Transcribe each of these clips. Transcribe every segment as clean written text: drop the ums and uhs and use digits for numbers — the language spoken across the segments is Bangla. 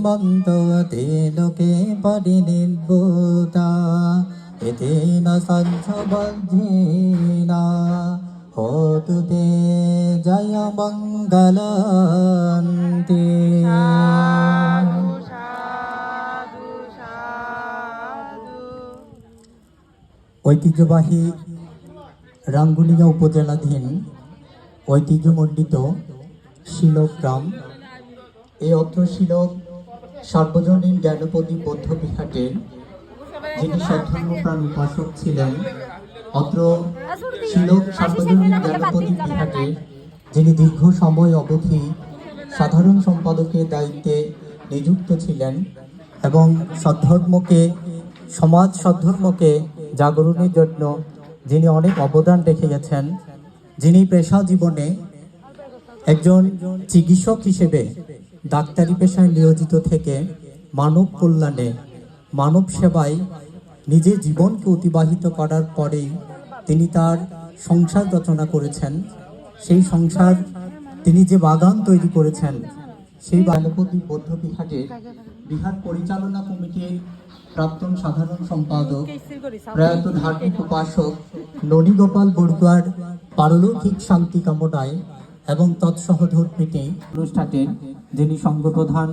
মন্ততে লোকে পরিনির্ভূতা এতেন সঞ্চবদ্ধেনা হোতু তে জয় মঙ্গলন্তে। ঐতিহ্যবাহী রাঙ্গুনিয়া উপজেলাধীন ঐতিহ্যমণ্ডিত শিলক গ্রাম, এই অত্র শিলক সার্বজনীন জ্ঞানপদী বৌদ্ধবিহারের যিনি শ্রদ্ধান্যপ্রাণ উপাসক ছিলেন, অত্র শিলক সার্বজনীন জ্ঞানপদী বিহারের যিনি দীর্ঘ সময় অবধি সাধারণ সম্পাদকের দায়িত্বে নিযুক্ত ছিলেন এবং সমাজ সদ্ধর্মকে জাগরণের জন্য যিনি অনেক অবদান রেখে গেছেন, যিনি পেশা জীবনে একজন চিকিৎসক হিসেবে ডাক্তারি পেশায় নিয়োজিত থেকে মানব কল্যাণে মানব সেবায় নিজের জীবনকে অতিবাহিত করার পরেই তিনি তার সংসার রচনা করেছেন। সেই সংসার তিনি যে বাগান তৈরি করেছেন, সেই জ্ঞানপদী বৌদ্ধবিহারের বিহার পরিচালনা কমিটির প্রাক্তন সাধারণ সম্পাদক প্রয়াত ধার্মিক উপাসক ননীগোপাল বড়ুয়ার পারলৌকিক শান্তি কামনায় এবং তৎসহধর্মিনী অনুষ্ঠানের যিনি সংঘ প্রধান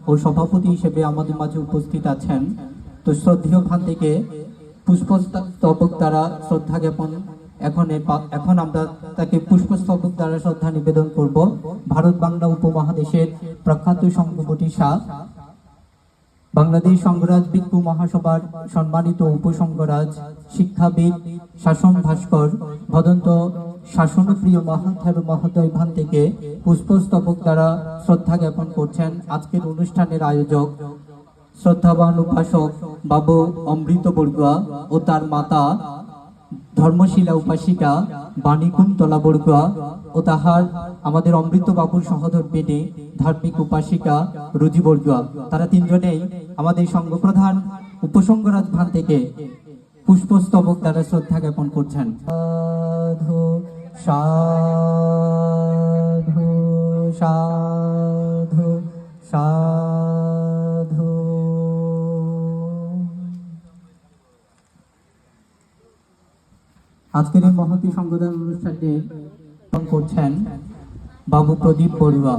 ও সভাপতি হিসেবে আমাদের মাঝে উপস্থিত আছেন, তো শ্রদ্ধেয় খান থেকে পুষ্পস্তবক দ্বারা শ্রদ্ধা জ্ঞাপন এখন আমরা তাকে পুষ্পস্তবক দ্বারা শ্রদ্ধা নিবেদন করব। ভারত বাংলা উপমহাদেশের প্রখ্যাত সংঘবটি শাহ, বাংলাদেশ সংঘরাজ ভিক্ষু মহাসভার সম্মানিত উপসংঘরাজ, শিক্ষাবিদ, শাসন ভাস্কর, ভদন্ত শাসনপ্রিয় মহাথের মহোদয় ভান থেকে পুষ্পস্তবক দ্বারা শ্রদ্ধা জ্ঞাপন করছেন আজকের অনুষ্ঠানের আয়োজক শ্রদ্ধাবান উপাসক বাবু অমৃত বড়ুয়া ও তার মাতা ধর্মশীলা উপাসিকা বাণীকুন্তলা বড়ুয়া ও তাহার আমাদের অমৃত বাবুর সহধর্মিনী ধার্মিক উপাসিকা রুজি বড়ুয়া। তারা তিনজনেই আমাদের সংঘপ্রধান উপসংঘরাজ ভান থেকে পুষ্পস্তবক দ্বারা শ্রদ্ধা জ্ঞাপন করছেন। সাধু সাধু সাধু সাধু। আজকের এই মহতী সংগঠন অনুষ্ঠানটি করছেন বাবু প্রদীপ বড়ুয়া।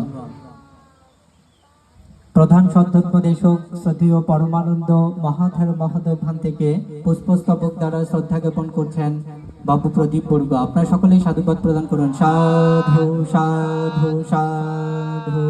প্রধান সদ্ধর্মদেশক শ্রদ্ধেয় পরমানন্দ মহাথের মহোদয় ভান থেকে পুষ্পস্তবক দ্বারা শ্রদ্ধা জ্ঞাপন করছেন বাবু প্রদীপ বড়ুয়া। আপনারা সকলেই সাধুবাদ প্রদান করুন। সাধু সাধু সাধু।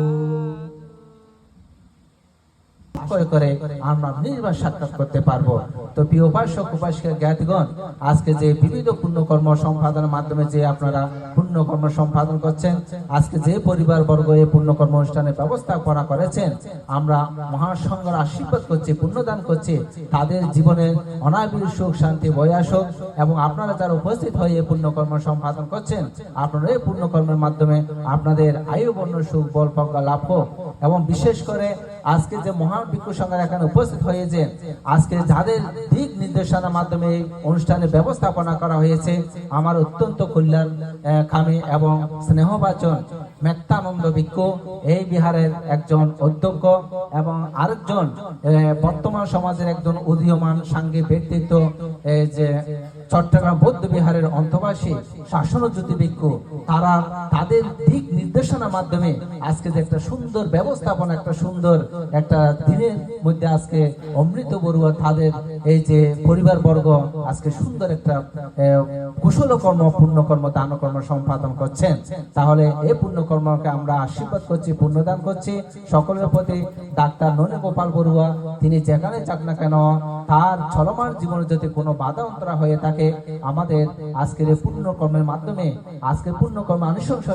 করে আমরা নির্বাণ সাক্ষাৎ করতে পারবো। তো প্রিয় উপাসক উপাসিকা জ্ঞাতিগণ, আজকে যে বিবিধ পুণ্যকর্ম সম্পাদনের মাধ্যমে যে আপনারা পুণ্যকর্ম সম্পাদন করছেন, আজকে যে পরিবার বর্গ এই পুণ্যকর্ম অনুষ্ঠানের ব্যবস্থাপনা করেছেন, আমরা মহাসংঘের আশীর্বাদ করছি, পুণ্যদান করছি, তাদের জীবনে অনাবিল সুখ শান্তি বয়ে আসুক। এবং আপনারা যারা উপস্থিত হয়ে এই পুণ্যকর্ম সম্পাদন করছেন, আপনারা এই পুণ্যকর্মের মাধ্যমে আপনাদের আয়ু বর্ণ সুখ বল প্রজ্ঞা লাভ হোক। এবং বিশেষ করে আজকে যে মহান ভিক্ষু সংঘের এখানে উপস্থিত হয়েছে, আজকে যাদের দিক নির্দেশনার মাধ্যমে অনুষ্ঠানের ব্যবস্থাপনা করা হয়েছে, আমার অত্যন্ত কল্যাণ কামী এবং স্নেহবাচন মেত্তানন্দ ভিক্ষু, এই বিহারের একজন অধ্যক্ষ এবং আরেকজন বর্তমান সমাজের একজন উদীয়মান সাংঘিক ব্যক্তিত্ব, যে চট্টগ্রাম বৌদ্ধ বিহারের অন্তবাসী শাসনজ্যোতি ভিক্ষু, তারা তাদের দিক নির্দেশনার মাধ্যমে আজকে যে একটা সুন্দর ব্যবস্থাপনা, একটা সুন্দর একটা দিনের মধ্যে আজকে অমৃত বড়ুয়া তাদের এই যে পরিবার বর্গ আজকে সুন্দর একটা কুশল কর্ম, পুণ্যকর্ম, দানকর্ম সম্পাদন করছেন। তাহলে এই পুণ্যকর্মকে আমরা আশীর্বাদ করছি, পুণ্যদান করছি। সকলের প্রতি ডাক্তার ননীগোপাল বড়ুয়া তিনি যেখানে যাক না কেন, তার চলমান জীবনে যদি কোনো বাধা অন্তরা হয়ে থাকে, আমাদের আজকের এই পুণ্যকর্মের মাধ্যমে আজকের পুণ্যকর্ম আনুষঙ্গ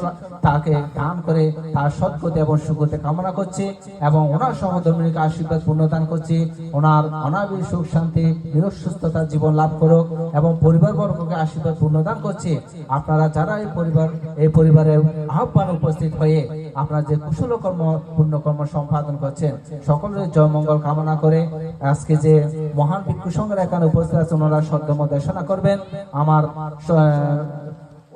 তাকে দান করে তার সদ্গতি এবং সুগতি কামনা করছি এবং ওনার সহধর্মিনীকে আশীর্বাদ পুণ্যদান করছি। ওনার অনাবিল সুখ শান্তি নিরস্বস্থতার জীবন লাভ করুক এবং পরিবারবর্গকে আশীর্বাদ পুণ্যদান করছি। আপনারা যারা এই পরিবারের আহ্বান উপস্থিত হয়ে আপনারা যে কুশল কর্ম পুণ্যকর্ম সম্পাদন করছেন, সকলের জয় মঙ্গল কামনা করে আজকে যে মহান ভিক্ষু সংঘের এখানে উপস্থিত আছেন, ওনারা সদ্যম দেশনা করবেন। আমার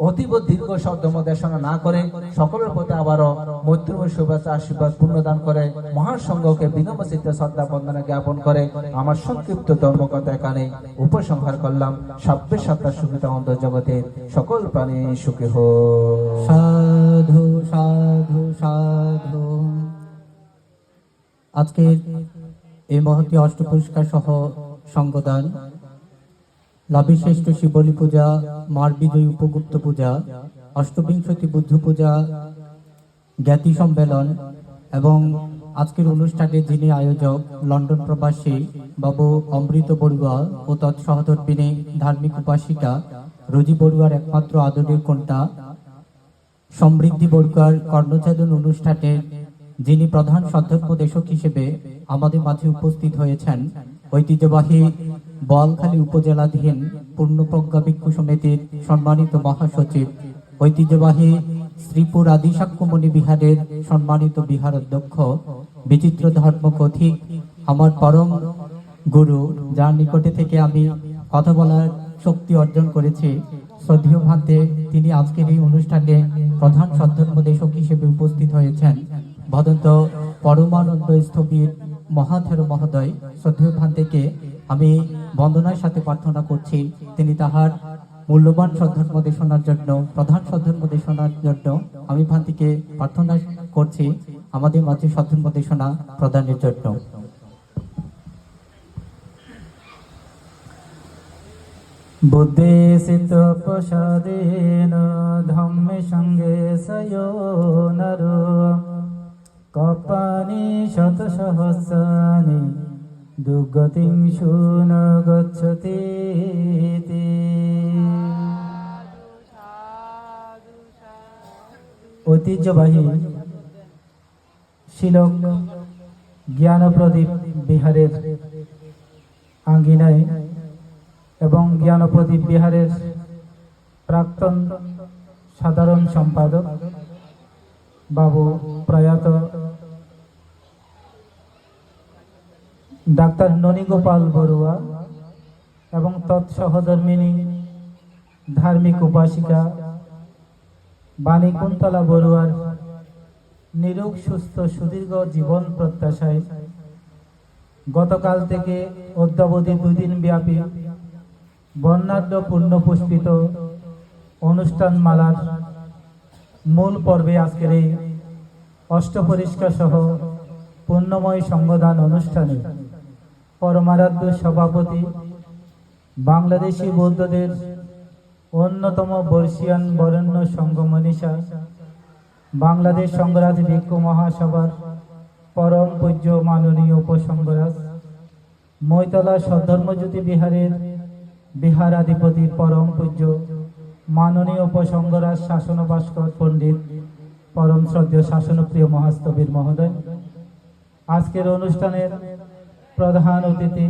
অতীব দীর্ঘ শব্দ দেশনা না করে সকলের প্রতি আবারও মৈত্রীময় শুভেচ্ছা আশীর্বাদ পুণ্যদান করে মহাসংঘকে বিনম্র চিত্তে শ্রদ্ধা বন্দনা জ্ঞাপন করে আমার সংক্ষিপ্ত ধর্মকথা এখানে উপসংহার করলাম। সব্যের সত্তা সুখিত অন্ত জগতের সকল প্রাণী সুখী হোক। সাধু সাধু সাধু। আজকের এই মহতী অষ্ট পুরস্কার সহ সঙ্গদান, লাভিশ্রেষ্ঠ শিবলী পূজা, মার বিজয়ী উপগুপ্ত পূজা, অষ্টবিংশতি বুদ্ধ পূজা, জ্ঞাতি সম্মেলন এবং আজকের অনুষ্ঠানে যিনি আয়োজক লন্ডন প্রবাসী বাবু অমৃত বড়ুয়া ও তৎসহধর্মিনী ধার্মিক উপাসিকা রোজি বড়ুয়ার একমাত্র আদরের কন্যা সমৃদ্ধি বড়ুয়ার কর্ণচ্ছেদন অনুষ্ঠানে যিনি প্রধান সদ্ধর্মদেশক হিসেবে আমাদের মাঝে উপস্থিত হয়েছেন, ঐতিহ্যবাহী বোয়ালখালী উপজেলাধীন পূর্ণপ্রজ্ঞা ভিক্ষু সমিতির সম্মানিত মহাসচিব, ঐতিহ্যবাহী শ্রীপুর আদি সাক্ষ্যমণি বিহারের সম্মানিত বিহার অধ্যক্ষ, বিচিত্র ধর্ম কথিক আমার পরম গুরু, যার নিকটে থেকে আমি কথা বলার শক্তি অর্জন করেছি, শ্রদ্ধেয় ভান্তে তিনি আজকের এই অনুষ্ঠানে প্রধান সদ্ধর্মদেশক হিসেবে উপস্থিত হয়েছেন ভদন্ত পরমানন্দ স্থবির মহাথের মহোদয়। শ্রদ্ধেয় ভান্তেকে আমি বন্দনার সাথে প্রার্থনা করছি তিনি তাহার মূল্যবান সদ্ধর্মদেশনার জন্য, প্রধান সদ্ধর্মদেশনার জন্য আমি ভান্তিকে প্রার্থনা করছি আমাদের মাঝে সদ্ধর্মদেশনা প্রদানের জন্য। বুদ্ধি সিদ্ধ প্রসাদেন ধম্মে সঙ্গে সয়োনর কপানি শত সহস্রানি দুর্গতিং শুন গচ্ছতি। ঐতিহ্যবাহী শিলং জ্ঞানপ্রদীপ বিহারের আঙ্গিনায় এবং জ্ঞানপ্রদীপ বিহারের প্রাক্তন সাধারণ সম্পাদক বাবু প্রয়াত ডাক্তার ননীগোপাল বড়ুয়া এবং তৎসহধর্মিনী ধার্মিক উপাসিকা বাণী কুন্তলা বড়ুয়ার নিরোগ সুস্থ সুদীর্ঘ জীবন প্রত্যাশায় গতকাল থেকে অদ্যাবধি 2 দিন ব্যাপী বর্ণাঢ্য পূর্ণপুষ্পিত অনুষ্ঠান মালার মূল পর্বে আজকের এই অষ্টপরিষ্কার সহ পুণ্যময় সঙ্গদান অনুষ্ঠানে পরমারাধ্য সভাপতি বাংলাদেশি বৌদ্ধদের অন্যতম বর্ষিয়ান বরেণ্য সংঘ মনীষা বাংলাদেশ সংঘরাজ ভিক্ষু মহাসভার পরম পূজ্য মাননীয় উপসংঘরাজ মৈতলা সদ্ধর্মজ্যোতি বিহারের বিহারাধিপতি পরম পূজ্য মাননীয় উপসংঘরাজ শাসন ভাস্কর পণ্ডিত পরম শ্রদ্ধেয় শাসনপ্রিয় মহাস্তবীর মহোদয়, আজকের অনুষ্ঠানের প্রধান অতিথি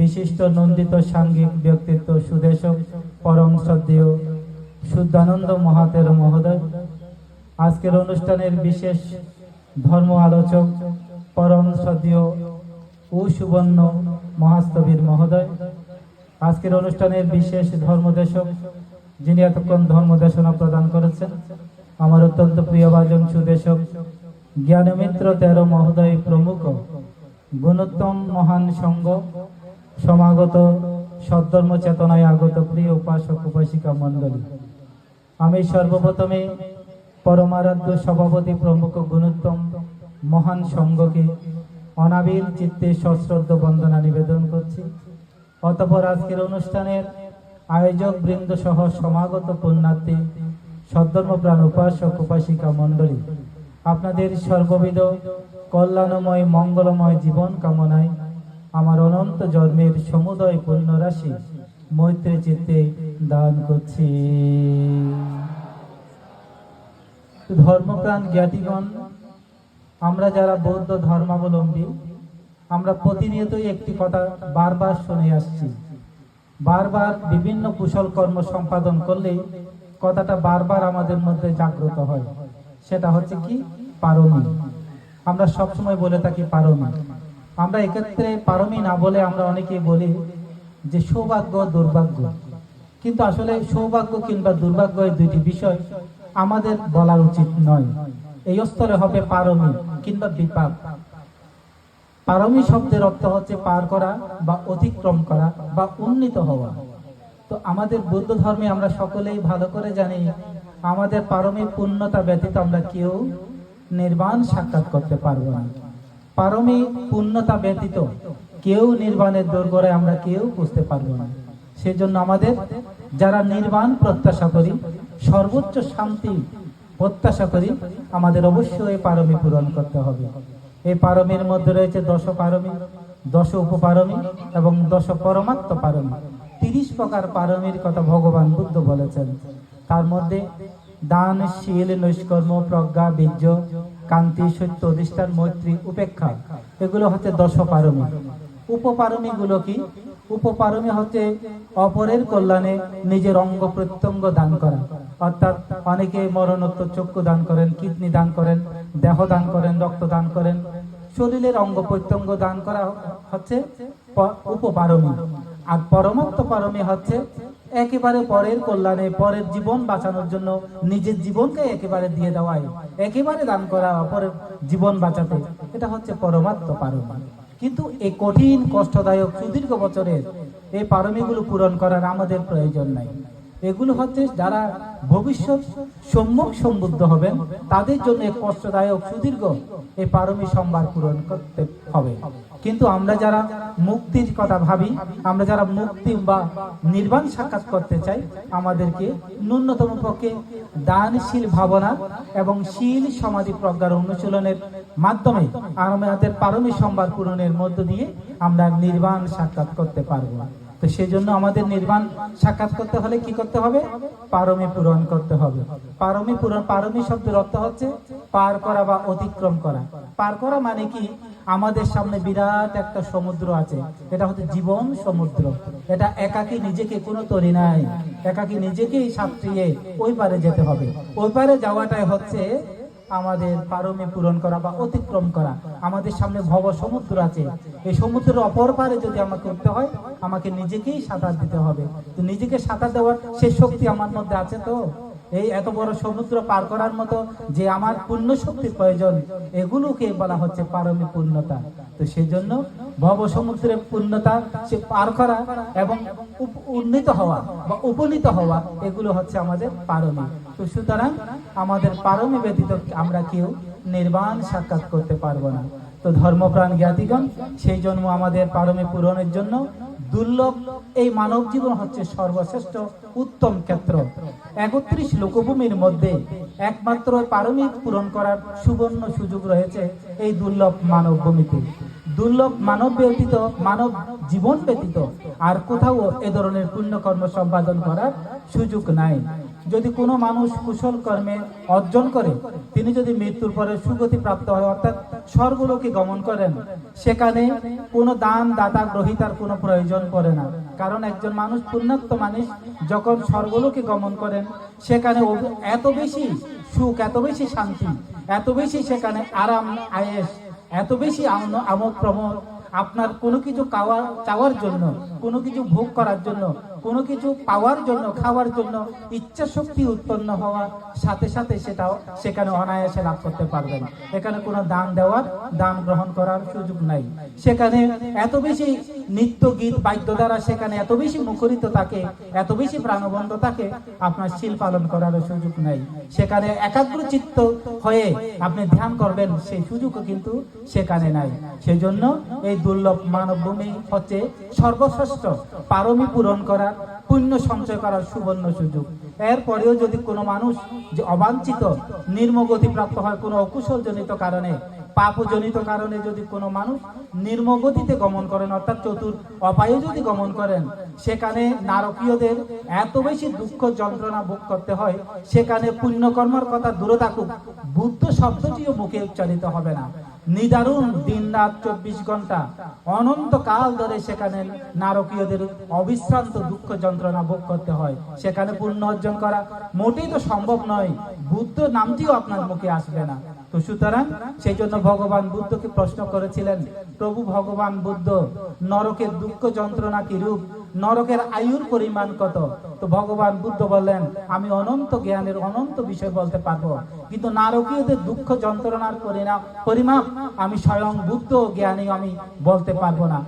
বিশিষ্ট নন্দিত সাংঘিক ব্যক্তিত্ব সুদেশক পরম শ্রদ্ধেয় শুদ্ধানন্দ মহাতের মহোদয়, আজকের অনুষ্ঠানের বিশেষ ধর্ম আলোচক পরম শ্রদ্ধেয় ও সুবর্ণ মহাস্তবীর মহোদয়, আজকের অনুষ্ঠানের বিশেষ ধর্মদেশক যিনি এতক্ষণ ধর্মদেশনা প্রদান করেছেন আমার অত্যন্ত প্রিয়ভাজন সুদেশক জ্ঞানমিত্র 13 মহোদয় প্রমুখ গুণোত্তম মহান সংঘ সমাগত সদ্ধর্ম চেতনায় আগত প্রিয় উপাসক উপাসিকা মণ্ডলী, আমি সর্বপ্রথমে পরমারাধ্য সভাপতি প্রমুখ গুণোত্তম মহান সংঘকে অনাবিল চিত্তে সশ্রদ্ধ বন্দনা নিবেদন করছি। অতঃপর আজকের অনুষ্ঠানের আয়োজক বৃন্দ সহ সমাগত পুণ্যার্থী সদ্ধর্মপ্রাণ উপাসক উপাসিকা মণ্ডলী, আপনাদের সর্ববিধ কল্যাণময় মঙ্গলময় জীবন কামনায় আমার অনন্ত জন্মের সমুদয় পুণ্যরাশি মৈত্রী চিত্তে দান করছি। ধর্মপ্রাণ জ্ঞাতিগণ, আমরা যারা বৌদ্ধ ধর্মাবলম্বী আমরা প্রতিনিয়তই একটি কথা বারবার শুনে আসছি, বারবার বিভিন্ন কুশল কর্ম সম্পাদন করলেই কথাটা বারবার আমাদের মধ্যে জাগ্রত হয়, সেটা হচ্ছে কি পারমি। আমরা সবসময় বলে থাকি পারমি। আমরা এক্ষেত্রে পারমি না বলে আমরা অনেকেই বলি যে সৌভাগ্য দুর্ভাগ্য। কিন্তু আসলে সৌভাগ্য কিংবা দুর্ভাগ্য এই দুইটি বিষয় আমাদের বলা উচিত নয়। এই স্তরে হবে পারমি কিংবা বিপাক। পারমি শব্দের অর্থ হচ্ছে পার করা বা অতিক্রম করা বা উন্নীত হওয়া। তো আমাদের বৌদ্ধ ধর্মে আমরা সকলেই ভালো করে জানি, আমাদের পারমিক পূর্ণতা ব্যতীত আমরা কেউ নির্বাণ সাক্ষাৎ করতে পারবো না। পারমিক পূর্ণতা ব্যতীত কেউ নির্বাণের দোরগোড়ায় আমরা কেউ বুঝতে পারবো না। সেজন্য আমাদের যারা নির্বাণ প্রত্যাশা করি, সর্বোচ্চ শান্তি প্রত্যাশা করি, আমাদের অবশ্যই পারমি পূরণ করতে হবে। এই পারমির মধ্যে রয়েছে 10 পারমি, 10 উপপারমি এবং 10 পরমাত্ম পারমি। 30 প্রকার পারমির কথা ভগবান বুদ্ধ বলেছেন। তার মধ্যে দান, শীল, নৈষ্কর্ম, প্রজ্ঞা, বীর্য, কান্তি, সত্য, অধিষ্ঠান, মৈত্রী, উপেক্ষা, এগুলো হচ্ছে 10 পারমি। উপপারমি গুলো কি? উপপারমি হচ্ছে অপরের কল্যাণে নিজের অঙ্গ প্রত্যঙ্গ দান করা। অর্থাৎ অনেকে মরণোত্তর চক্ষু দান করেন, কিডনি দান করেন, দেহ দান করেন, রক্ত দান করেন, শরীরের অঙ্গ প্রত্যঙ্গ দান করা হচ্ছে উপপারমি। আর পরমাত্ম পারমি হচ্ছে একেবারে পরের কল্যাণে, পরের জীবন বাঁচানোর জন্য নিজের জীবনকে একেবারে দিয়ে দেওয়াই, একেবারে দান করা অপরের জীবন বাঁচাতে, এটা হচ্ছে পরমাত্ম পারমি। কিন্তু এই কঠিন, কষ্টদায়ক, সুদীর্ঘ বছরের এই পারমিগুলো পূরণ করার আমাদের প্রয়োজন নাই। এগুলো হচ্ছে যারা ভবিষ্যৎ সম্মুখ সম্বুদ্ধ হবেন তাদের জন্য কষ্টদায়ক, সুদীর্ঘ এই পারমি সম্ভার পূরণ করতে হবে। কিন্তু আমরা যারা মুক্তির কথা ভাবি, আমরা যারা মুক্তি বা নির্বাণ সাক্ষাৎ করতে চাই, আমাদেরকে ন্যূনতম পক্ষে দানশীল ভাবনা এবং শীল সমাধি প্রজ্ঞার অনুশীলনের মাধ্যমে আমাদের পারমি সম্ভার পূরণের মধ্য দিয়ে আমরা নির্বাণ সাক্ষাৎ করতে পারবো। তো সেজন্য আমাদের নির্বাণ সাক্ষাৎ করতে হলে কি করতে হবে? পারমি পূরণ করতে হবে। পারমি পূরণ, পারমি শব্দের অর্থ হচ্ছে পার করা বা অতিক্রম করা। পার করা মানে কি? আমাদের সামনে বিরাট একটা সমুদ্র আছে, এটা হচ্ছে জীবন সমুদ্র। এটা একাকী নিজেকে কোনো তরি নাই, একাকী নিজেকেই সাঁতরিয়ে ওই পারে যেতে হবে। ওই পারে যাওয়াটাই হচ্ছে আমাদের পারমি পূরণ করা বা অতিক্রম করা। আমাদের সামনে ভব সমুদ্র আছে, এই সমুদ্রের অপর পারে যদি আমাকে করতে হয়, আমাকে নিজেকেই সাঁতার দিতে হবে। তো নিজেকে সাঁতার দেওয়ার সেই শক্তি আমার মধ্যে আছে তো? এই এত বড় সমুদ্র পার করার মতো যে আমার পূর্ণ শক্তির প্রয়োজন, এগুলোকে বলা হচ্ছে পারমি পূর্ণতা। তো সেই জন্য ভব সমুদ্রের পূর্ণতা সে পার করা এবং উন্নীত হওয়া বা উপনীত হওয়া, এগুলো হচ্ছে আমাদের পারমি। তো সুতরাং আমাদের পারমি ব্যতীত আমরা কেউ নির্বাণ সাক্ষাৎ করতে পারবো না। তো ধর্মপ্রাণ জ্ঞাতিগণ, সেই জন্য আমাদের পারমি পূরণের জন্য দুর্লভ এই মানব জীবন হচ্ছে সর্বশ্রেষ্ঠ উত্তম ক্ষেত্র। 31 লোকভূমির মধ্যে একমাত্র পারমিক পূরণ করার সুবর্ণ সুযোগ রয়েছে এই দুর্লভ মানব ভূমিতে। দুর্লভ মানব ব্যতীত, মানব জীবন ব্যতীত আর কোথাও এ ধরনের পুণ্যকর্ম সম্পাদন করার সুযোগ নাই। যদি কোনো মানুষ কুশল কর্মে অর্জন করে, তিনি যদি মৃত্যুর পরে সুগতি প্রাপ্ত হয়, অর্থাৎ স্বর্গলোকে গমন করেন, সেখানে কোনো দান দাতা গ্রহীতার কোনো প্রয়োজন পড়ে না। কারণ একজন মানুষ, পুণ্যাত্ম মানুষ যখন স্বর্গলোকে গমন করেন, সেখানে এত বেশি সুখ, এত বেশি শান্তি, এত বেশি সেখানে আরাম আয়েশ, এত বেশি আমোদ প্রমোদ, আপনার কোনো কিছু চাওয়ার জন্য, কোনো কিছু ভোগ করার জন্য, কোনো কিছু পাওয়ার জন্য, খাওয়ার জন্য ইচ্ছা শক্তি উৎপন্ন হওয়ার সাথে সাথে সেটাও সেখানে অনায়াসে লাভ করতে পারবেন। এখানে কোনো দান দেওয়ার, দান গ্রহণ করার সুযোগ নাই। সেখানে এত বেশি নৃত্য গীত বাদ্য দ্বারা সেখানে এত বেশি মুখরিত থাকে, এত বেশি প্রাণবন্ত থাকে, আপনার শীল পালন করার সুযোগ নাই। সেখানে একাগ্র চিত্ত হয়ে আপনি ধ্যান করবেন, সেই সুযোগও কিন্তু সেখানে নাই। সেজন্য এই দুর্লভ মানবভূমি হচ্ছে সর্বশ্রেষ্ঠ পারমি পূরণ করার, পুণ্য সঞ্চয় করার সুবর্ণ সুযোগ। এরপরেও যদি কোনো মানুষ যে অবাঞ্ছিত নির্মগতি প্রাপ্ত হয়, কোনো অকুশলজনিত কারণে, পাপজনিত কারণে যদি কোনো মানুষ নির্মগতিতে গমন করেন, অর্থাৎ চতুর অপায়ে যদি গমন করেন, সেখানে নারকীয়দের এত বেশি দুঃখ যন্ত্রণা ভোগ করতে হয়, সেখানে পুণ্যকর্মের কথা দূরে থাকুক, বুদ্ধ শব্দটিও মুখে উচ্চারিত হবে না। নিদারুণ দিন রাত 24 ঘন্টা অনন্তকাল ধরে সেখানে নারকীয়দের অবিশ্রান্ত দুঃখ যন্ত্রণা ভোগ করতে হয়। সেখানে পুণ্য অর্জন করা মোটেই তো সম্ভব নয়, বুদ্ধ নামটিও আপনার মুখে আসবে না। তো সুতরাং সেই জন্য ভগবান বুদ্ধকে প্রশ্ন করেছিলেন, প্রভু ভগবান বুদ্ধ, নরকের দুঃখ যন্ত্রণা কি রূপ, নরকের আয়ুর পরিমাণ কত? তো ভগবান বুদ্ধ বললেন, আমি অনন্ত জ্ঞানের অনন্ত বিষয় বলতে পারবো, কিন্তু নারকীয়দের দুঃখ যন্ত্রণার পরিমাপ আমি স্বয়ং বুদ্ধ জ্ঞানী আমি বলতে পারবো না।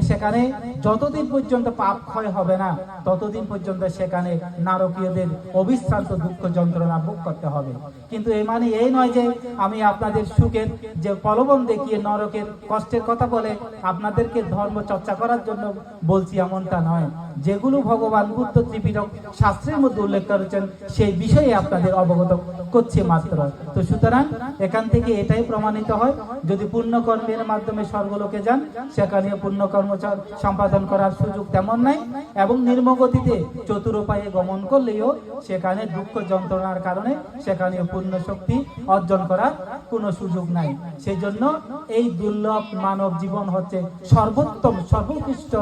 সেখানে যতদিন পর্যন্ত পাপ ক্ষয় হবে না ততদিন পর্যন্ত সেখানে নারকীয়দের অবিশ্রান্ত দুঃখ যন্ত্রণা ভোগ করতে হবে। কিন্তু এই মানে এই নয় যে আমি আপনাদের সুখের যে প্রলোভন দেখিয়ে নরকের কষ্টের কথা বলে আপনাদেরকে ধর্ম চর্চা করার জন্য বলছি, এমনটা নয়। যেগুলো ভগবান বুদ্ধ ত্রিপিটক শাস্ত্রের মধ্যে উল্লেখ করেছেন সেই বিষয়ে আপনাদের অবগত করছে মাত্র। তো সুতরাং এখান থেকে এটাই প্রমাণিত হয়, যদি পুণ্যকর্মের মাধ্যমে স্বর্গলোকে যান সেখানে পুণ্যকর্ম সম্পাদন করার সুযোগ তেমন নাই, এবং নির্মগতিতে চতুরোপায়ে গমন করলেও সেখানে দুঃখ যন্ত্রণার কারণে সেখানে পূর্ণ শক্তি অর্জন করার কোনো সুযোগ নাই। সেই জন্য এই দুর্লভ মানব জীবন হচ্ছে সর্বোত্তম সর্বোৎকৃষ্ট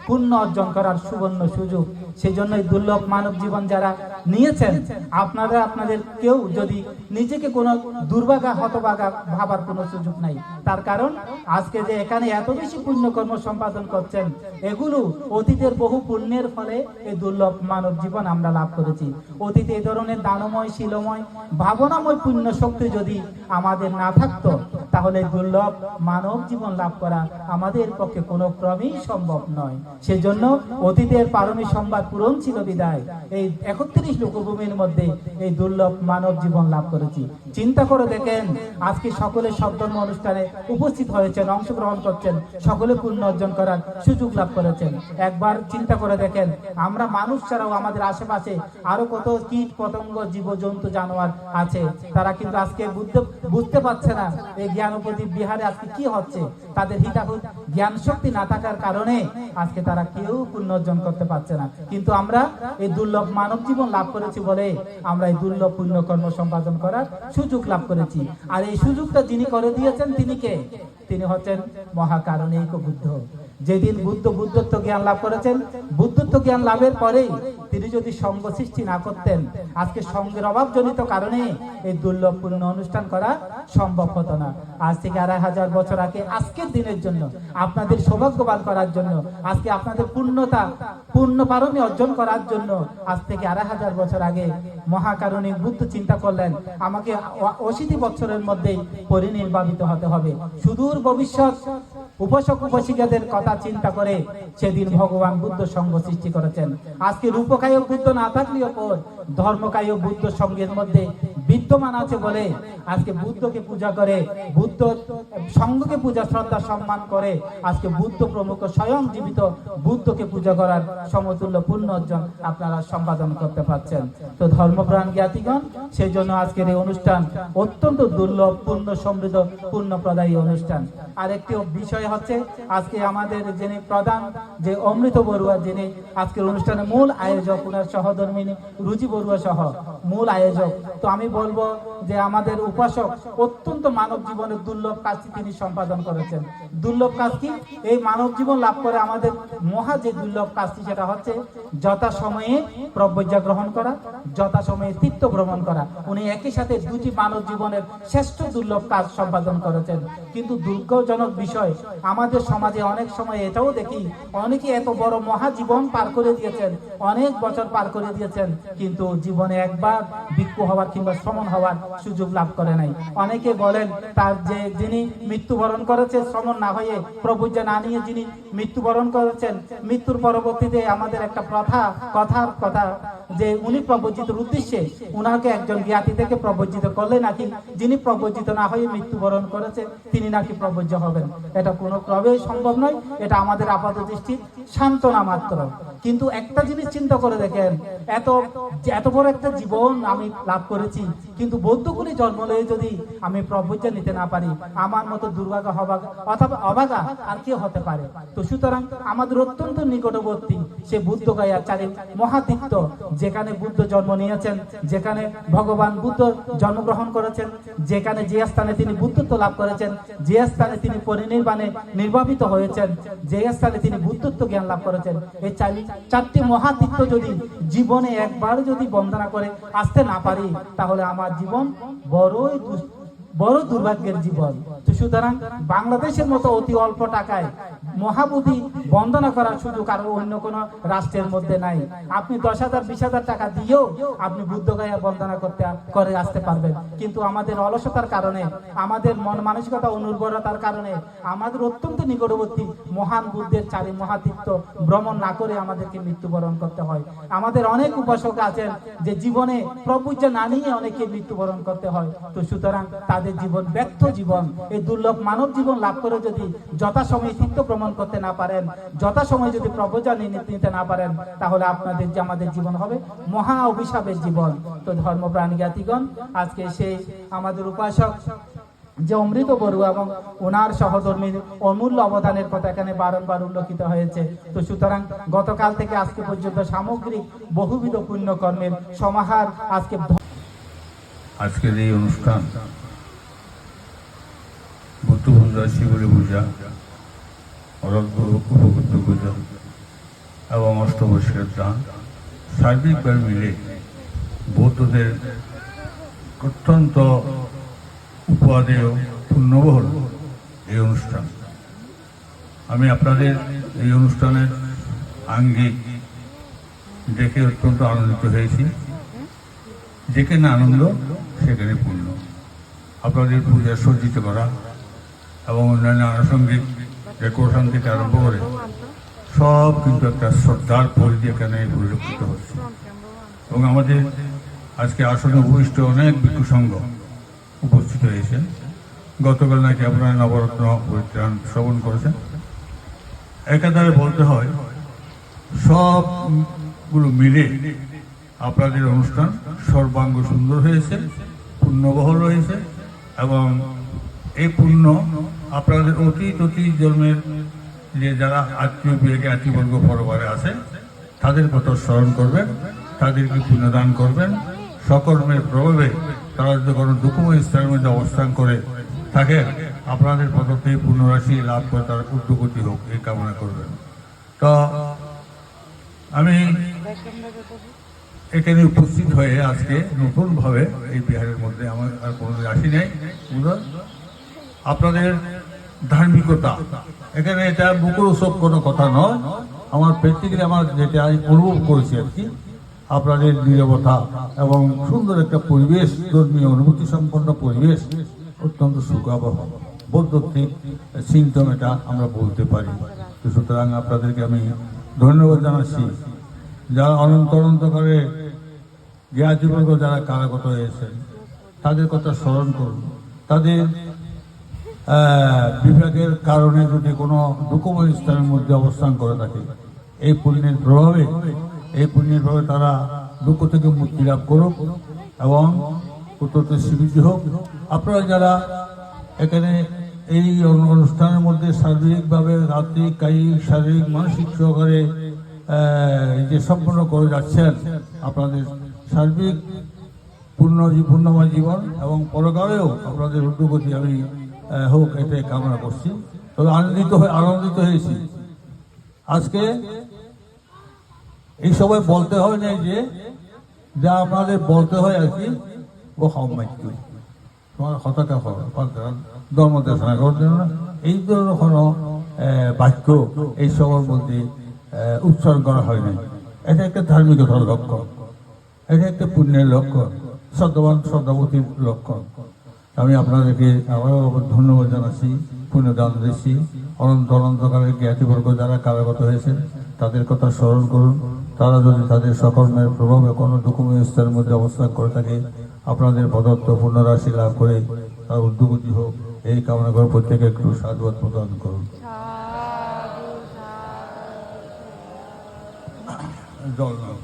পুণ্য অর্জন করার সুবর্ণ সুযোগ। সেই জন্য এই দুর্লভ মানব জীবন যারা নিয়েছেন, আপনারা আপনাদের কেউ যদি নিজেকে কোনো দুর্ভাগা হতভাগা ভাবার কোনো সুযোগ নাই। তার কারণ আজকে যে এখানে এত বেশি পুণ্যকর্ম সম্পাদন করছেন, এগুলো অতীতের বহু পুণ্যের ফলে এই দুর্লভ মানব জীবন আমরা লাভ করেছি। অতীতে এই ধরনের দানময় শিলময় ভাবনাময় পুণ্য শক্তি যদি আমাদের না থাকতো, তাহলে দুর্লভ মানব জীবন লাভ করা আমাদের পক্ষে কোনো ক্রমেই সম্ভব নয়। সেজন্য অতীতের পারমী সংবাদ পূরণ ছিল বিদায় এই 31 লোকভূমির মধ্যে এই দুর্লভ মানব জীবন লাভ করেছি। চিন্তা করে দেখেন, আজকে সকলে সব ধর্ম অনুষ্ঠানে উপস্থিত হয়েছেন, অংশগ্রহণ করছেন, সকলে পুণ্য অর্জন করার সুযোগ লাভ করেছেন। একবার চিন্তা করে দেখেন, আমরা মানুষ ছাড়াও আমাদের আশেপাশে আরো কত কীট পতঙ্গ জীবজন্তু জানোয়ার আছে, তারা কিন্তু আজকে বুঝতে পারছে না এই জ্ঞানপতি বিহারে আজকে কি হচ্ছে। তাদের হিতাহুত জ্ঞান শক্তি না থাকার কারণে আজকে তারা কেউ পুণ্য অর্জন করতে পারছে না। কিন্তু আমরা এই দুর্লভ মানব জীবন লাভ করেছি বলে আমরা এই দুর্লভ পুণ্য কর্ম সম্পাদন করার সুযোগ লাভ করেছি। আর এই সুযোগটা যিনি করে দিয়েছেন তিনি কে? তিনি হচ্ছেন মহাকারণিক বুদ্ধ। যেদিন বুদ্ধ বুদ্ধত্ব জ্ঞান লাভ করেছেন, বুদ্ধত্ব জ্ঞান লাভের পরেই তিনি যদি সঙ্গ সৃষ্টি না করতেন, আজকে সঙ্গের অভাবজনিত কারণে এই দুর্লভ পুণ্য অনুষ্ঠান করা সম্ভব হতো না। আজ থেকে 2500 বছর আগে আজকের দিনের জন্য আপনাদের সৌভাগ্যবান করার জন্য, আজকে আপনাদের পূর্ণ পারমী অর্জন করার জন্য আজ থেকে 2500 বছর আগে মহাকারণিক বুদ্ধ চিন্তা করলেন, আমাকে 80 বছরের মধ্যেই পরিনির্বাপিত হতে হবে। সুদূর ভবিষ্যৎ উপাসক উপাসিকাদের কথা চিন্তা করে সেদিন ভগবান বুদ্ধ সঙ্গ সৃষ্টি করেছেন। আজকে রূপকায় বুদ্ধ না থাকলেও পর ধর্মকায় বুদ্ধ সঙ্গের মধ্যে বিদ্যমান আছে বলে আজকে বুদ্ধকে পূজা করে, বুদ্ধ সঙ্গকে পূজা শ্রদ্ধা সম্মান করে আজকে বুদ্ধ প্রমুখ স্বয়ং জীবিত বুদ্ধকে পূজা করার সমতুল্য পুণ্য অর্জন আপনারা সম্পাদন করতে পারছেন। তো ধর্মপ্রাণ জ্ঞাতিগণ, সেই জন্য আজকের এই অনুষ্ঠান অত্যন্ত দুর্লভ পুণ্য সমৃদ্ধ পুণ্য প্রদায়ী অনুষ্ঠান। আর একটি বিষয় হচ্ছে, আজকে আমাদের যিনি প্রধান যে অমৃত বড়ুয়া, যিনি আজকের অনুষ্ঠানের মূল আয়োজক, ওনার সহধর্মিনী রুচি বড়ুয়া সহ মূল আয়োজক। তো আমি বলবো যে আমাদের উপাসক অত্যন্ত মানব জীবনের দুর্লভ কাজটি তিনি সম্পাদন করেছেন। দুর্লভ কাজ কি? এই মানব জীবন লাভ করে আমাদের মহা যে দুর্লভ কাজটি, সেটা হচ্ছে যথা সময়ে প্রব্রজ্ঞা গ্রহণ করা, যথা সময়ে তীর্থ ভ্রমণ করা। উনি একই সাথে দুটি মানব জীবনের শ্রেষ্ঠ দুর্লভ কাজ সম্পাদন করেছেন। কিন্তু দুর্ঘটজনক বিষয়, আমাদের সমাজে অনেক সময় এটাও দেখি, অনেকে এত বড় মহাজীবন পার করে দিয়েছেন, অনেক বছর পার করে দিয়েছেন, কিন্তু জীবনে একবার ভিক্ষু হওয়ার কিংবা শ্রমণ হওয়ার সুযোগ লাভ করে নাই। অনেকে বলেন তার যে যিনি মৃত্যুবরণ করেছে, শ্রমণ না হয়ে প্রভুজ্ঞা না নিয়ে যিনি মৃত্যুবরণ করেছেন, মৃত্যুর পরবর্তীতে আমাদের একটা কথার কথা যে উনি প্রবজ্জিতের উদ্দেশ্যে উনাকে একজন জ্ঞাতি থেকে প্রবজ্জিত করলে নাকি যিনি প্রবজ্জিত না হয়ে মৃত্যুবরণ করেছে তিনি নাকি প্রবজ্য হবেন। এটা কোনো ক্রমেই সম্ভব নয়, এটা আমাদের আপাত দৃষ্টির সান্ত্বনা মাত্র। কিন্তু একটা জিনিস চিন্তা করে দেখেন, এত বড় একটা জীবন আমি লাভ করেছি, কিন্তু বৌদ্ধকুলে জন্ম নিয়ে যদি আমি প্রবজ্ঞা নিতে না পারি, আমার মতো দুর্ভাগা অথবা অভাগা আর কি হতে পারে? তো সুতরাং আমাদের অত্যন্ত নিকটবর্তী সে বুদ্ধ গায়া চারি মহাতীর্থ, যেখানে বুদ্ধ জন্ম নিয়েছেন, যেখানে ভগবান বুদ্ধ জন্মগ্রহণ করেছেন, যেখানে যে স্থানে তিনি বুদ্ধত্ব লাভ করেছেন, যে স্থানে তিনি পরিনির্বাণে নির্বাপিত হয়েছেন, যে স্থানে তিনি বুদ্ধত্ব জ্ঞান লাভ করেছেন, এই চারটি মহাতীর্থ যদি জীবনে একবার যদি বন্দনা করে আসতে না পারি, তাহলে আমার জীবন বড়ই বড় দুর্ভাগ্যের জীবন। তো সুতরাং বাংলাদেশের মতো অতি অল্প টাকায় মহাবোধি বন্দনা করার সুযোগ আর অন্য কোনো রাষ্ট্রের মধ্যে নাই। আপনি 10,000 20,000 টাকা দিয়েও আপনি বুদ্ধগয়া বন্দনা করে আসতে পারবেন, কিন্তু আমাদের অলসতার কারণে, আমাদের মন মানসিকতা অনুর্বরতার কারণে, আমাদের অত্যন্ত নিকটবর্তী মহান বুদ্ধের চারি মহাতীর্থ ভ্রমণ না করে আমাদেরকে মৃত্যুবরণ করতে হয়। আমাদের অনেক উপাসক আছেন যে জীবনে প্রভুজ্য না নিয়ে অনেকে মৃত্যুবরণ করতে হয়। তো সুতরাং তাদের জীবন ব্যর্থ জীবন। এই দুর্লভ মানব জীবন লাভ করে যদি যথাসময়ে তীর্থ ভ্রমণ করতে না পারেন, যথাসময়ে যদি প্রবচন নিতে না পারেন, তাহলে আপনাদের যে আমাদের জীবন হবে মহা অভিশাপের জীবন। তো ধর্মপ্রাণী জ্ঞাতিগণ, আজকে সেই আমাদের উপাসক যে অমৃত বড়ুয়া এবং ওনার সহধর্মীর অমূল্য অবদানের কথা এখানে বারংবার উল্লেখিত হয়েছে। তো সুতরাং গতকাল থেকে আজকে পর্যন্ত সামগ্রিক বহুবিধ পুণ্যকর্মের সমাহার আজকের এই অনুষ্ঠান বুদ্ধ পূজা, শিবরী পূজা, উপবুদ্ধ পূজা এবং অষ্টবর্ষের দান সার্বিকভাবে মিলে বৌদ্ধদের অত্যন্ত উপাদেয় পুণ্যবহুল এই অনুষ্ঠান। আমি আপনাদের এই অনুষ্ঠানের আঙ্গিক দেখে অত্যন্ত আনন্দিত হয়েছি। যেখানে আনন্দ সেখানে পুণ্য। আপনাদের পূজা সজ্জিত করা এবং অন্যান্য আনুষঙ্গিক ডেকোরেশন থেকে আরম্ভ করে সব কিন্তু একটা শ্রদ্ধার পরিধি এখানে পরিলক্ষিত হচ্ছে। এবং আমাদের আজকে আসনে উপবিষ্ট অনেক ভিক্ষু সংঘ উপস্থিত হয়েছেন। গতকাল নাকি আপনারা নবরত্ন পরিত্রাণ শ্রবণ করেছেন। একাধারে বলতে হয় সবগুলো মিলে আপনাদের অনুষ্ঠান সর্বাঙ্গ সুন্দর হয়েছে, পুণ্যবহল হয়েছে এবং এই পুণ্য আপনাদের অতীত জন্মের যে যারা আত্মীয় বিয়োগে আত্মীয়বর্গ পরিবারে আছে তাদের কথা স্মরণ করবেন, তাদেরকে পুণ্যদান করবেন। সকর্মের প্রভাবে তারা যদি কোনো দুঃখময় স্থানের মধ্যে অবস্থান করে থাকে, আপনাদের পদকে পুণ্যরাশি লাভ করে তারা উদ্যোগতি হোক এই কামনা করবেন। তো আমি এখানে উপস্থিত হয়ে আজকে নতুনভাবে এই বিহারের মধ্যে আমার আর কোনোদিন আসি নাই। আপনাদের ধার্মিকতা এখানে এটা বুকুর উৎসব কোনো কথা নয়। আমার প্র্যাকটিক্যালি আমার যেটা আমি অনুভব করেছি আর কি, আপনাদের নীরবতা এবং সুন্দর একটা পরিবেশ, ধর্মীয় অনুভূতি সম্পন্ন পরিবেশ, অত্যন্ত সুখাবহ বৌদ্ধত্বিক সিমটম এটা আমরা বলতে পারি। তো সুতরাং আপনাদেরকে আমি ধন্যবাদ জানাচ্ছি। যারা অনন্তকালে জ্ঞাতিবর্গ যারা কারাগত হয়েছেন তাদের কথা স্মরণ করুন। তাদের বিভাগের কারণে যদি কোনো দুঃখময় স্থানের মধ্যে অবস্থান করে থাকে, এই পুণ্যের প্রভাবে তারা দুঃখ থেকে মুক্তি লাভ করুক এবং উত্তরতে স্বীকৃতি হোক। আপনারা যারা এখানে এই অনুষ্ঠানের মধ্যে সার্বিকভাবে আর্থিক, কায়িক, শারীরিক, মানসিক সহকারে যে সম্পন্ন করে যাচ্ছেন, আপনাদের সার্বিক পূর্ণময় জীবন এবং পরকালেও আপনাদের উদ্যোগতি আমি হোক এটাই কামনা করছি। তবে আনন্দিত হয়েছি আজকে এই সবাই বলতে হয় না যে যা আপনাদের বলতে হয় আর কি, ও হামাইক তোমার হতাকা ধর্ম দেশনা করার জন্য এই ধরনের কোনো বাক্য এই সবার মধ্যে উচ্চারণ করা হয় না। এটা একটা ধার্মিকতার লক্ষণ, এটা একটা পুণ্যের লক্ষণ, শ্রদ্ধাবতীর লক্ষণ। আমি আপনাদেরকে আবারও ধন্যবাদ জানাচ্ছি, পুণ্যদান দিচ্ছি। অনন্তকালের জ্ঞাতিবর্গ যারা কারাগত হয়েছেন তাদের কথা স্মরণ করুন। তারা যদি তাদের সকর্মের প্রভাবে কোনো দুঃখময় স্তরের মধ্যে অবস্থান করে থাকে, আপনাদের পদার্থ পুণ্যরাশি লাভ করে তার উদ্যোগতি হোক এই কামনা করে প্রত্যেকে একটু সাধুবাদ প্রদান করুন। জল নাও।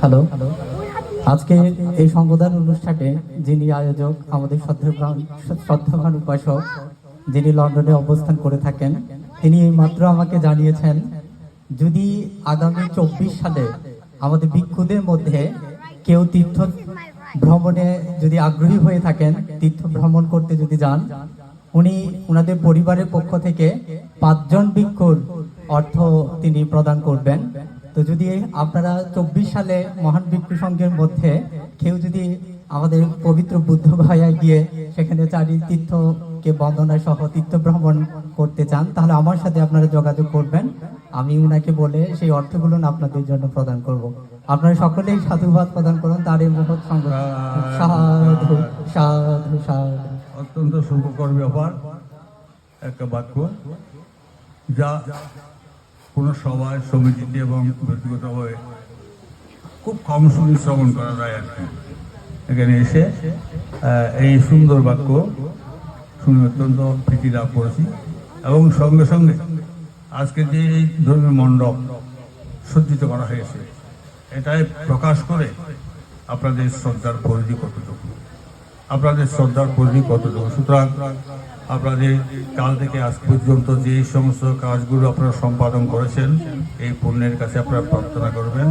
হ্যালো, আজকে এই সংবোধন অনুষ্ঠানে যিনি আয়োজক আমাদের শ্রদ্ধাবান উপাসক, যিনি লন্ডনে অবস্থান করে থাকেন, তিনি মাত্র আমাকে জানিয়েছেন যদি আগামী 24 সালে আমাদের ভিক্ষুদের মধ্যে কেউ তীর্থ ভ্রমণে যদি আগ্রহী হয়ে থাকেন, তীর্থ ভ্রমণ করতে যদি যান, উনি ওনাদের পরিবারের পক্ষ থেকে 5 জন ভিক্ষুর অর্থ তিনি প্রদান করবেন। তো যদি আপনারা 24 সালে মহান ভিক্ষু সংঘের মধ্যে কেউ যদি আমাদের পবিত্র বুদ্ধ গয়ায় গিয়ে সেখানে 4 তীর্থকে বন্দনা সহ তীর্থ ভ্রমণ করতে চান, তাহলে আমার সাথে আপনারা যোগাযোগ করবেন। আমি উনাকে বলে সেই অর্থগুলো আপনাদের জন্য প্রদান করব। আপনারা সকলেই সাধুবাদ প্রদান করুন তার এই মহৎ সঙ্গ। সাধু সাধু সাধু। অত্যন্ত সুখকর ব্যাপার, একটা বাক্য যা কোনো সভায়, সমিতিতে এবং ব্যক্তিগতভাবে খুব কম শুনে শ্রবণ করা যায় আর কি। এখানে এসে এই সুন্দর বাক্য শুনে অত্যন্ত প্রীতি লাভ করেছি এবং সঙ্গে সঙ্গে আজকে যে এই ধর্মীয় মণ্ডপ সজ্জিত করা হয়েছে, এটাই প্রকাশ করে আপনাদের শ্রদ্ধার পরিধি কতটুকু, সুতরাং আপনাদের কাল থেকে আজ পর্যন্ত যে সমস্ত কাজগুলো আপনারা সম্পাদন করেছেন, এই পুণ্যের কাছে আপনারা প্রার্থনা করবেন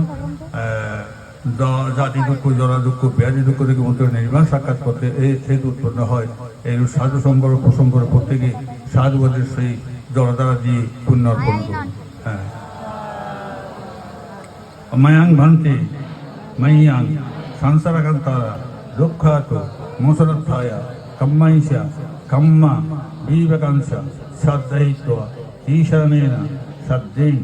জাতি দুঃখ, জরা দুঃখ, ব্যাধি দুঃখ থেকে মন্ত্র নির্মাণ সাক্ষাৎ করতে এই হেতু উৎপন্ন হয়। এই সাধু সংকর উপসং করে প্রত্যেকে সাধুবাদের সেই জলধারা দিয়ে পুণ্য অর্পণ করুন। হ্যাঁ, মায়াং ভান্তে মাইয়াং সংসারাকান্তারা দুঃখাত মোসরথায়া কম্মাইশা কম্মা বিবেকাংশা শ্রদ্ধয়িত্বা ঈশানেন শ্রদ্ধেন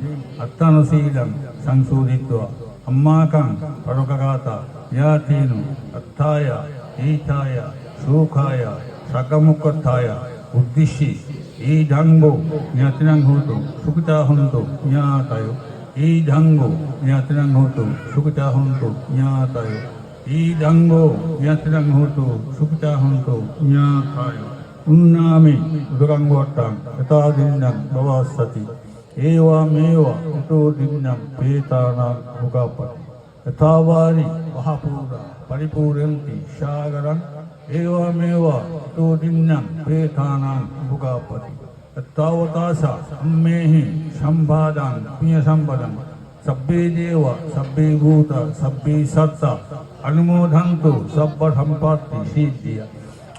আত্মানুশীলং সংশোধিত্বা अम्माकं परोपगाता यातेन अर्थाय एताय सुखाय सकमुक्ताय उद्दिश्य ईढंगो ज्ञातिनं होतु सुखिता हन्तु ज्ञाताय ईढंगो ज्ञातिनं होतु सुखिता हन्तु ज्ञाताय ईढंगो ज्ञातिनं होतु सुखिता हन्तु ज्ञाताय उन्नामि दुरंगोट्टं यथा दिनं भवस्सति एवमेव उतो दिनं पेतानां मुखापति यथावारि महापूरा परिपूरन्ति सागरं एवमेव उतो दिनं पेतानां मुखापति यथावतासा अम्मेहि संवादं पुण्यसम्पदं सब्बे देव सब्बे भूत सब्बे सत्ता अनुमोदन्तु सर्वसम्पत्ति सिद्धिया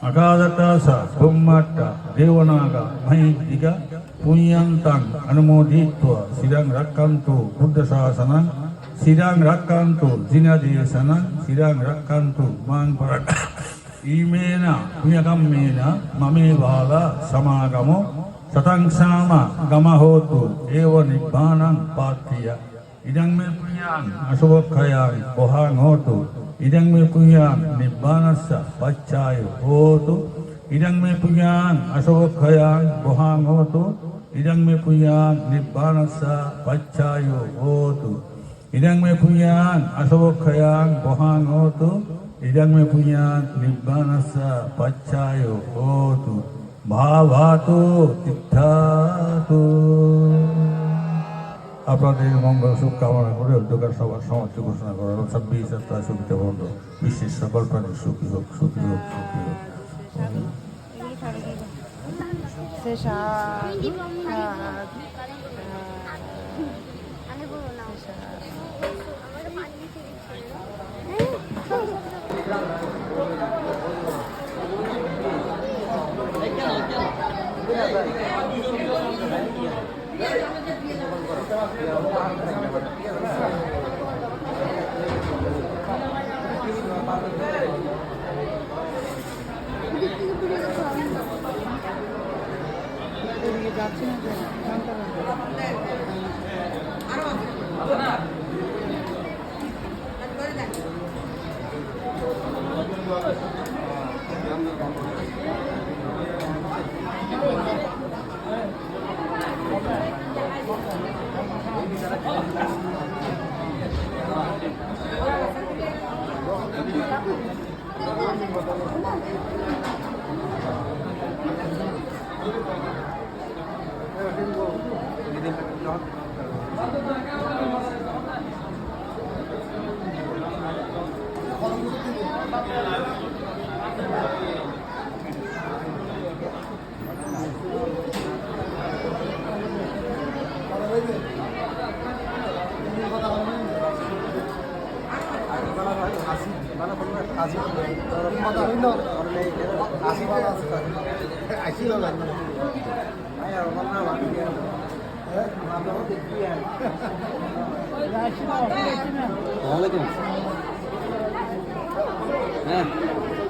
अगाधतासा ब्रह्मट्ट देवनागा महिदिगा पुण्यन्तं अनुमोदित्वा शिरं रक्कन्तु बुद्धशासनं शिरं रक्कन्तु जिनदेशनं शिरं रक्कन्तु मां परं इमेन पुण्यकम्मेन ममे बाला समागमो सतंक्षाम गमहोतु एव निब्बानं पार्थ्य इदं मे पुण्यां अशुभक्षयां वहां होतु इदं मे पुण्यां निब्बानस्य पच्चाय होतु इदं मे पुण्यां अशुभक्षयां वहां होतु इदं मे पुण्यां निब्बानस्य पच्चाय होतु इदं मे पुण्यां अशुभक्षयां वहां होतु इदं मे पुण्यां निब्बानस्य पच्चाय होतु भावातु तीर्थातु। আপনাদের মঙ্গল সুখ কামনা করে উদ্যোগের সবার সমাপ্তি ঘোষণা করা হল। 26 সপ্তাহ সুখিত বন্ধ বিশ্বের সকল প্রাণী সুখী হোক, সুখী হোক, সুখী হোক।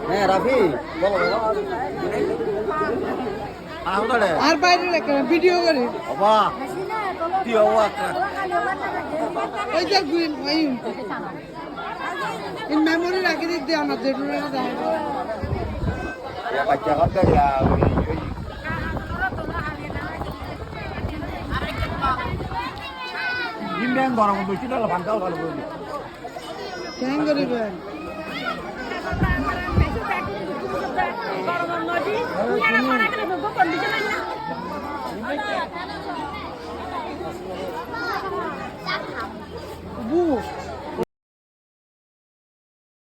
হ্যাঁ রাফি বলো আর বাইরে রেখে ভিডিও করি বাবা কি অবাক ওই যে গ্রিন ওই ইন মেমোরি রাখে দিতে আমার জরুরি না দেয় বাচ্চা কথা ya Gimben barang bersih dalam pantau kalau boleh. কেন করিবেন গরমের নদী, কন্ডিশন